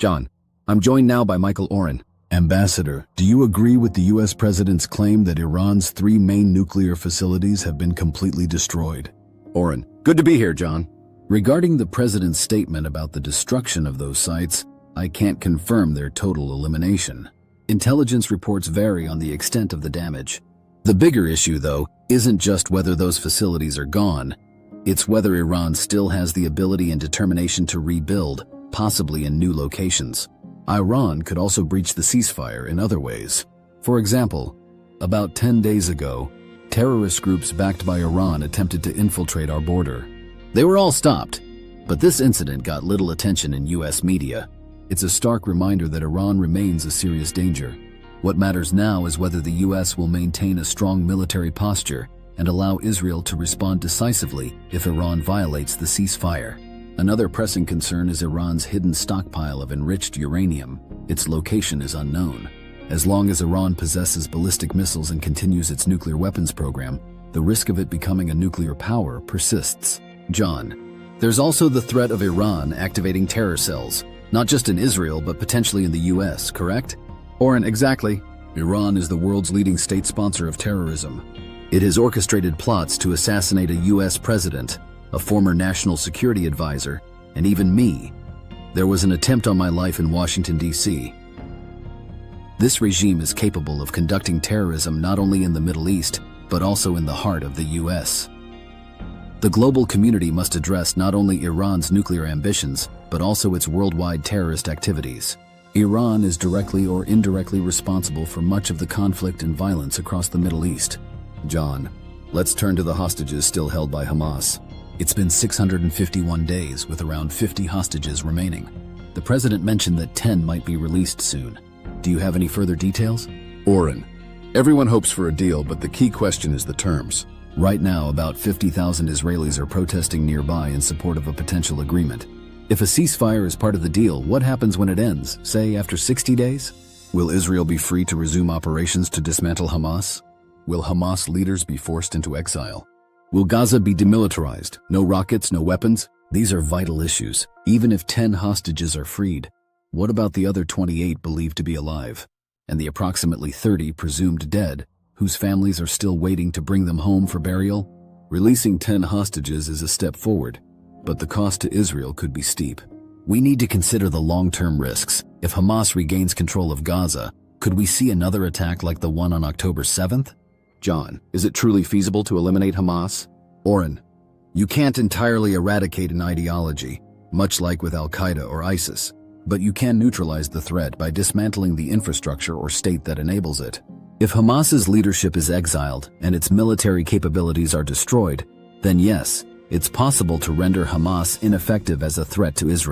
John, I'm joined now by Michael Oren. Ambassador, do you agree with the U.S. President's claim that Iran's 3 main nuclear facilities have been completely destroyed? Oren, good to be here, John. Regarding the President's statement about the destruction of those sites, I can't confirm their total elimination. Intelligence reports vary on the extent of the damage. The bigger issue, though, isn't just whether those facilities are gone. It's whether Iran still has the ability and determination to rebuild, possibly in new locations. Iran could also breach the ceasefire in other ways. For example, about 10 days ago, terrorist groups backed by Iran attempted to infiltrate our border. They were all stopped, but this incident got little attention in U.S. media. It's a stark reminder that Iran remains a serious danger. What matters now is whether the U.S. will maintain a strong military posture and allow Israel to respond decisively if Iran violates the ceasefire. Another pressing concern is Iran's hidden stockpile of enriched uranium. Its location is unknown. As long as Iran possesses ballistic missiles and continues its nuclear weapons program, the risk of it becoming a nuclear power persists. John, there's also the threat of Iran activating terror cells, not just in Israel but potentially in the U.S., correct? Oren, exactly. Iran is the world's leading state sponsor of terrorism. It has orchestrated plots to assassinate a U.S. president, a former national security advisor, and even me. There was an attempt on my life in Washington, D.C. This regime is capable of conducting terrorism not only in the Middle East, but also in the heart of the U.S. The global community must address not only Iran's nuclear ambitions, but also its worldwide terrorist activities. Iran is directly or indirectly responsible for much of the conflict and violence across the Middle East. John, let's turn to the hostages still held by Hamas. It's been 651 days with around 50 hostages remaining. The president mentioned that 10 might be released soon. Do you have any further details? Oren, everyone hopes for a deal, but the key question is the terms. Right now, about 50,000 Israelis are protesting nearby in support of a potential agreement. If a ceasefire is part of the deal, what happens when it ends, say after 60 days? Will Israel be free to resume operations to dismantle Hamas? Will Hamas leaders be forced into exile? Will Gaza be demilitarized? No rockets, no weapons? These are vital issues. Even if 10 hostages are freed, what about the other 28 believed to be alive? And the approximately 30 presumed dead, whose families are still waiting to bring them home for burial? Releasing 10 hostages is a step forward, but the cost to Israel could be steep. We need to consider the long-term risks. If Hamas regains control of Gaza, could we see another attack like the one on October 7th? John, is it truly feasible to eliminate Hamas? Oren, you can't entirely eradicate an ideology, much like with Al-Qaeda or ISIS, but you can neutralize the threat by dismantling the infrastructure or state that enables it. If Hamas's leadership is exiled and its military capabilities are destroyed, then yes, it's possible to render Hamas ineffective as a threat to Israel.